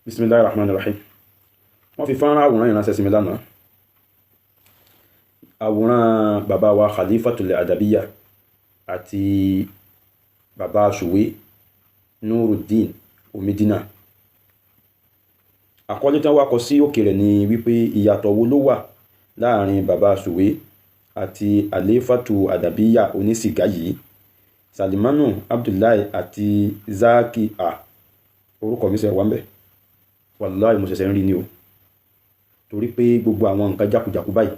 Bismillahirrahmanirrahim. Wọ́n fi fọ́nrán àwòrán ìránṣẹ́ sí mi lánàá. Àwòrán bàbá wa Khalifatul Adabiya àti bàbá Suwe Nuruddin Omidina. Àkọlé tán wá kọ sí òkè rẹ̀ ni wípé ìyàtọ̀ wo ló wà láàrin bàbá Suwe àti Khalifatu Adabiya onísìgá yìí, Salimanu Abdullahi àti Zaki orúkọ mi ṣe wà ńbẹ̀. Wallahi mo ṣẹ̀ṣẹ̀ ń rí ni o, torí pé gbogbo àwọn nǹkan jákujàku báyìí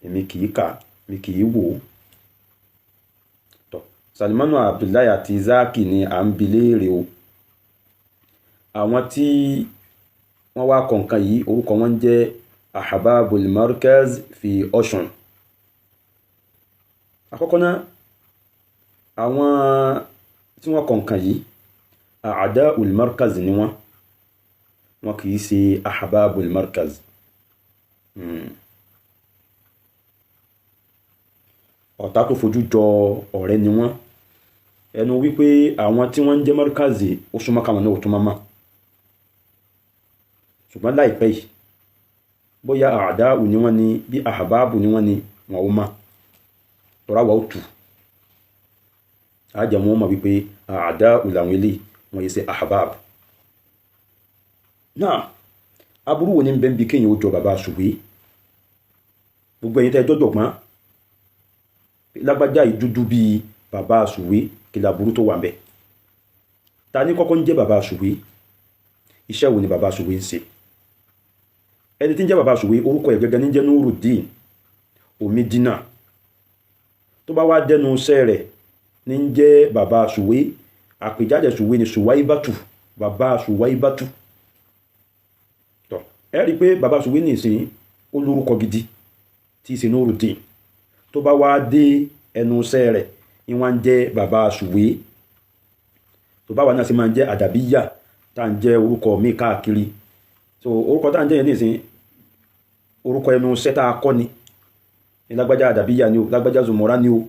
èmi kì í kà, mi kì í wò ó. Salimanu Abdullahi àti Zaki ni à ń bi léèrè o. Àwọn tí wọ́n wá kọ nǹkan yìí orúkọ wọn jẹ́ Ahbabul Markaz fi Ọ̀ṣun. Àkọ́kọ́ náà, àwọn tí wọ́n kọ nǹkan yìí A'da'ul Markaz ni wọ́n kì í ṣe Ahbabul Markaz. Ọ̀tá tó fojú jọ ọ̀rẹ́ ni wọ́n. Ẹnu wípé àwọn tí wọ́n ń jẹ́ Markazi ó súnmọ́ káwọn náà ó tún máa. Ṣùgbọ́n láìpẹ́ yìí, bóyá A'da'u ni wọ́n ni bí Ahbabu ni wọ́n ni wọn ó máa tọ́ra wà ó tù. Àjẹmọ́ wọn mọ̀ wípé A'da'u làwọn eléyìí, wọ́n yẹ ṣe Ahbab. Náà, aburú wo ni ń bẹ ń bi kéèyàn ó jọ bàbá Suwe? Gbogbo ẹ̀yin tẹ́ jọ́jọ̀gbọ́n, lágbájá yìí dúdú bíi bàbá Suwe, kí laburú tó wà ń bẹ? Ta ní kọ́kọ́ ń jẹ́ bàbá Suwe? Iṣẹ́ wo ni bàbá Suwe ń ṣe? Ẹni tí ń jẹ́ bàbá Suwe orúkọ ẹ̀ gẹ́gẹ́ ní jẹ́ Nuruddin Omidina. Tó bá wá dẹnu iṣẹ́ rẹ̀ ní ń jẹ́ bàbá Suwe, àpèjáde Suwe ni Suwaibatu, bàbá Suwaibatu. Ẹ rí pé bàbá Suwe ní ìsìn olórúkọ gidi tí í ṣe Nuruddin. Tó bá wá dé ẹnu iṣẹ́ rẹ̀ ní wọ́n ń jẹ́ bàbá Suwe. Tó bá wà náà sí máa ń jẹ́ Adabiya, tá à ń jẹ́ orúkọ mi káàkiri. So orúkọ tá à ń jẹ́ yẹn ní ìsìn orúkọ ẹnu iṣẹ́ tá a kọ́ ni. Ní lágbájá Adabiya ni o, lágbájá Zumura ni o.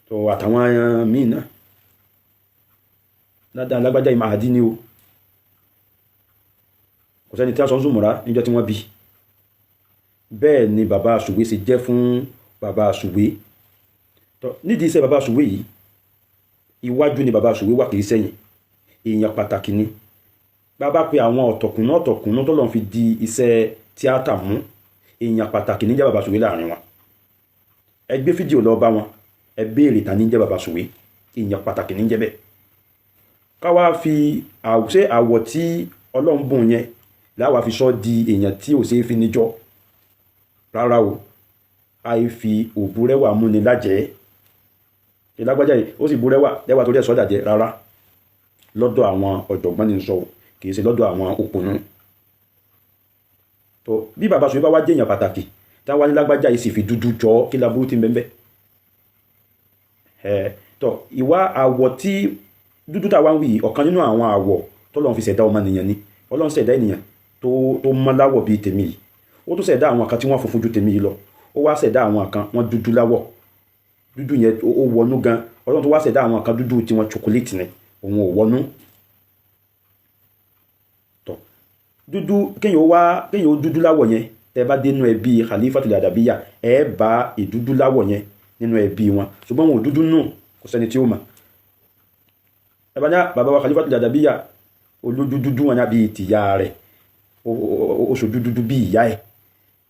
So àtàwọn míì náà. Lágbájá Imahadi ni o. Kò sẹ́ni tí a sọ Zumura níjọ́ tí wọ́n bí. Bẹ́ẹ̀ ni bàbá Suwe ṣe jẹ́ fún bàbá Suwe. Nídìí iṣẹ́ bàbá Suwe yìí, iwájú ni bàbá Suwe wà kìí sẹ́yìn. Èèyàn pàtàkì ni. Bàbá pé àwọn ọ̀tọ̀kùnú tó lọ́n fi di iṣẹ́ tíátà mú, èèyàn pàtàkì ní jẹ́ bàbá Suwe láàrin wọn. Ẹ gbé fídíò lọ bá wọn, ẹ béèrè ta ní jẹ́ bàbá Suwe, èèyàn pàtàkì ní jẹ́ bẹ́ẹ̀. Ká wá fi àwọ̀ tí Ọlọ́run bùn yẹn láwa fi sọ di èèyàn tí ò ṣeé fi níjọ́. Rárá o, àìfi òbúrẹ́wà múni lájẹ́. Ìlágbájá yìí ó sì búrẹ́wà lẹ́wà torí ẹ̀ sọ́dà jẹ́. Rárá, lọ́dọ̀ àwọn ọ̀jọ̀gbọ́n ní sọ, kìí ṣe lọ́dọ̀ àwọn òpònú. Bí bàbá Suwe bá wá jẹ́ èèyàn pàtàkì táwa ní lágbájá yìí sì fi dúdú jọ, kí laburú tí ń bẹ ńbẹ̀? Ìwà àwọ̀ tí dúdú táwa ń wí ọ̀kan nínú àwọn àwọ̀ tọ́lọ́run fi ṣẹ̀dá ọmọnìyàn ni. Ọlọ́run ṣẹ̀dá ènìyàn tó mọ́ láwọ̀ bíi tèmi yìí. Ó tún ṣẹ̀dá àwọn kan tí wọ́n funfun ju tèmi yìí lọ. Ó wá ṣẹ̀dá àwọn kan wọ́n dúdú láwọ̀. Dúdú yẹn ó wọnú gan. Ọlọ́run tó wá ṣẹ̀dá àwọn kan dúdú tí wọ́n chocolate ni, òun ò wọnú. Dúdú kéèyàn ó dúdú láwọ̀ yẹn, tẹ́ bá dé nínú ẹbí Khalifatul Adabiya, ẹ bá ìdúdú láwọ̀ yẹn nínú ẹbí wọn. Ṣùgbọ́n wọn ò dúdú nù, kò sẹ́ni tí ó mọ̀. Ẹ bá ní bàbá wa Khalifatul Adabiya olójú dúdú wọn bí tìyá rẹ̀, ó ṣojú dúdú bí ìyá ẹ̀.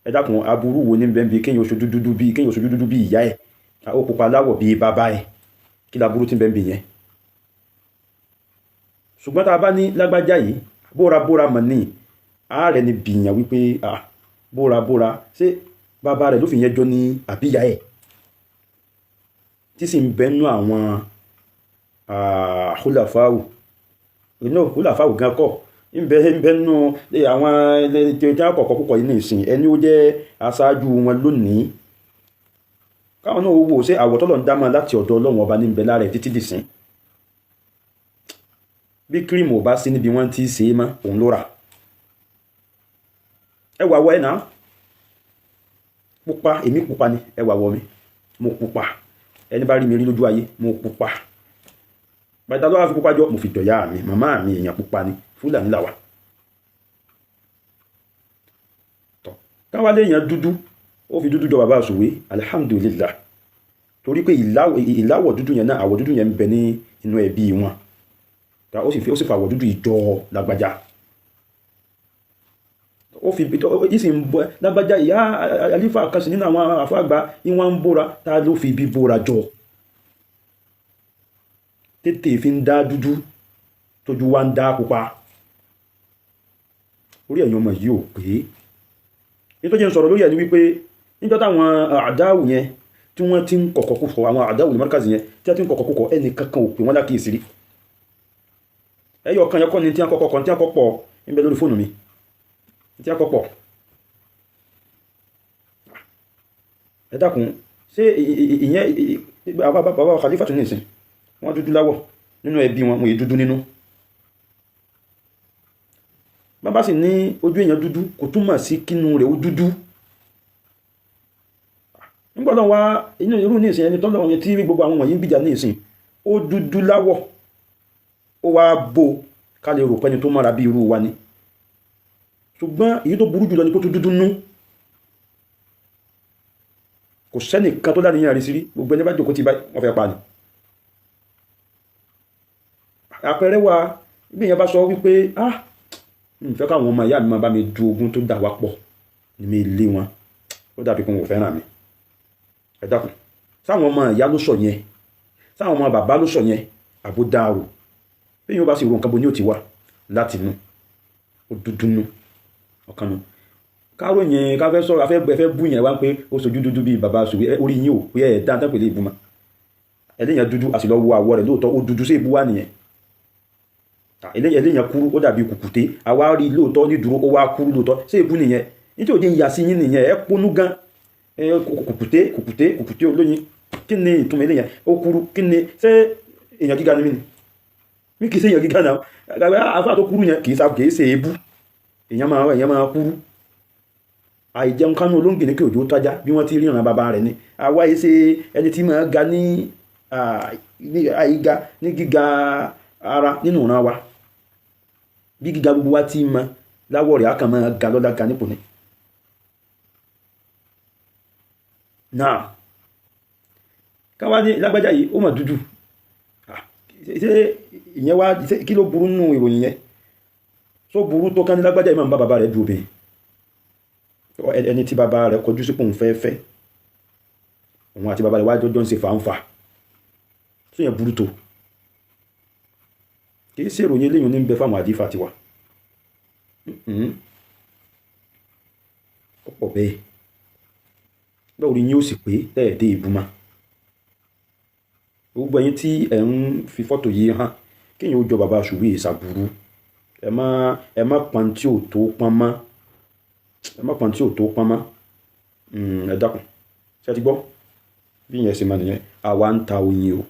Ẹ dákun, aburú wo ní bẹ́ẹ̀ bí kéèyàn ó ṣojú dúdú bí ìyá ẹ̀, ó pupa láwọ̀ bí bàbá ẹ̀, kí laburú tí ń bẹ́ẹ̀ bí yẹn? Ṣùgbọ́n tá a bá ní lágbájá yìí bóra mọ̀ ní ààrẹ ni bìyàn wípé bóra ṣé bàbá rẹ̀ ló fi yẹn jọ ní àbíyá ẹ̀, tí sì ń bẹ́nu àwọn húlàfáwù gan kọ́ ń bẹ́nu àwọn tí wọ́n kọ̀ọ̀kọ́ púpọ̀ yìí ní ìsìn ẹni ó jẹ́ aṣáájú wọn lónìí. Káwọn náà wò ṣé àwọ̀ tọ́lọ̀ ń dámọ̀ láti ọ̀dọ̀ Ọlọ́run ọba ní ń bẹ lára ẹ̀ títí dìsín. Bí kírìmù ò bá sí níbi wọ́n ti ṣe é mọ́, òun ló rà. Ẹ wà wọ ẹ̀ náà pupa, èmi pupa ni, ẹ wà wọ mi, mo pupa. Ẹni bá rí mi rí lójú ayé, mo pupa. Bàtà ló wá fi pupa jọ, mo fi dọ̀yà mi, màmá mi èèyàn pupa ni, Fúlàní làwà. káwá léèyàn dúdú ó fi dúdú jọ bàbá àsùwé alhamdulillah torí pé ìláwọ̀ dúdú yẹn náà àwọ̀ dúdú yẹn ń bẹ ní inú ẹbí wọn ó sì fa àwọ̀ dúdú ìjọ lágbájá ó fi ìsìn lágbájá ìyá àlífà kan sí nínú àwọn àfáàgbà ìwọ̀n ń bóra ta ló fi ibi bóra jọ tètè fi ń dá dúdú tójú wá ń dá pupa orí ẹ̀yin ọmọ yìí ò pé ní tó jẹ́ ń sọ̀rọ̀ lórí ẹ̀ ní wípé níjọ́ táwọn àdáwù yẹn tí wọ́n ti ń kọ̀kọ̀kúkọ̀ àwọn àdáwù ní márkàzì yẹn tí wọ́n ti ń kọ̀kọ̀kúkọ̀ ẹni kankan ò pè wọ́n lákìísí rí ẹyọ kan yẹn kọ́ ni tí wọ́n kọ́kọ́ kan tí wọ́n kọ́pọ̀ ń bẹ lórí fóònù mi tí wọ́n kọ́pọ̀ ẹ dákun ṣé ìyẹn bàbá Khalifa tún nìsín wọ́n dúdú láwọ̀ nínú ẹbí wọn wọ́n yìí dúdú nínú bàbá sì ní ojú èèyàn dúdú kò túmọ̀ sí kínú rẹ̀ ó dúdú nígbàtọ̀ wá inú irú ní ìsìn ẹni tọ́lọ̀ yẹn tí gbogbo àwọn wọ̀nyí ń gbìjà ní ìsìn ó dúdú láwọ̀ ó wá bó ká lè rò pẹ́ni tó mọ́ra bí irú wa ni ṣùgbọ́n èyí tó burú jùlọ ni kó tó dúdú nú kò sẹ́nìkan tó láníyàn rí sí rí gbogbo ẹni bá jòkó ti báyìí wọ́n fẹ́ pa ni àpẹẹrẹ wa bí èèyàn bá sọ wípé n fẹ́ káwọn ọmọ ìyá mi máa bá mi du ogún tó dà wá pọ̀ ní mi lé wọn ó dàbí kí wọn ò fẹ́ràn mi ẹ dákun sáwọn ọmọ ìyá ló sọ yẹn sáwọn ọmọ bàbá ló sọ yẹn àbó dáàrò bí yóò bá sì ro nǹkan bo ní ò ti wá láti inú ó dúdú nú ọ̀kan nú káàró yẹn ká fẹ́ sọ̀rọ̀ afẹ́ bú yẹn wá pé ó sojú dúdú bíi bàbá àsùwé orí yín ò pé ẹ̀ dáadáa pẹ̀lú ìbúmọ̀ ẹlẹ́yìn dúdú àti lọ wo àwọ̀ rẹ̀ lóòótọ́ ó dúdú sí ìbú wá nìyẹn eléyàn kúrú ó dàbí kùkùté àwa rí lóòótọ́ ní dúró ó wá kúrú lóòótọ́ sí èbú nìyẹn nítorí òjì ń yà sí yín nìyẹn ẹ ponú gan kùkùté olóyin kí ni ìtumọ̀ eléyàn ó kúrú kí ni ṣé èèyàn gíga ni mí ni mí kìí ṣe èèyàn gíga náà afá tó kúrú yẹn kìí ṣe èébú èèyàn máa kúrú àìjẹun kánú olóńgè ní kí òjò tájá bí wọ́n ti ríran bàbá rẹ̀ ni àwa yìí ṣe ẹni tí máa ga ní àìga ní gíga ara nínú ìran wa bí gíga gbogbo wa ti mọ láwọ̀ rẹ̀ á kàn máa ga lọ́lá ga nípò ní. náà káwá ní lágbájá yìí ó mà dúdú ṣé ìyẹn wá kí ló burú nù ìròyìn yẹn tó burú tó ká ní lágbájá yìí máa ń bá bàbá rẹ̀ du obìnrin ẹni tí bàbá rẹ̀ kọjú sípò ń fẹ́ẹ́fẹ́ òun àti bàbá rẹ̀ wá jọjọ́ ń ṣe fàǹfà tó yẹn burú tó kìí sí ìròyìn eléyìn ní ń bẹ fáwọn àdífà tiwa ọ̀pọ̀ bẹ́ẹ̀ bẹ́ẹ̀ orí yín ó sì pé lẹ́ẹ̀dẹ́ ìbúmá gbogbo ẹ̀yin tí ẹ̀ ń fi fọ́tò yìí hàn kéèyàn ó jọ bàbá àsùwé ìsàbùrú ẹ má pọn tí ò tó pọn mọ́ ẹ dákun ṣe ti gbọ́ bí ìyẹn ṣe máa nìyẹn àwa ń ta oyin o.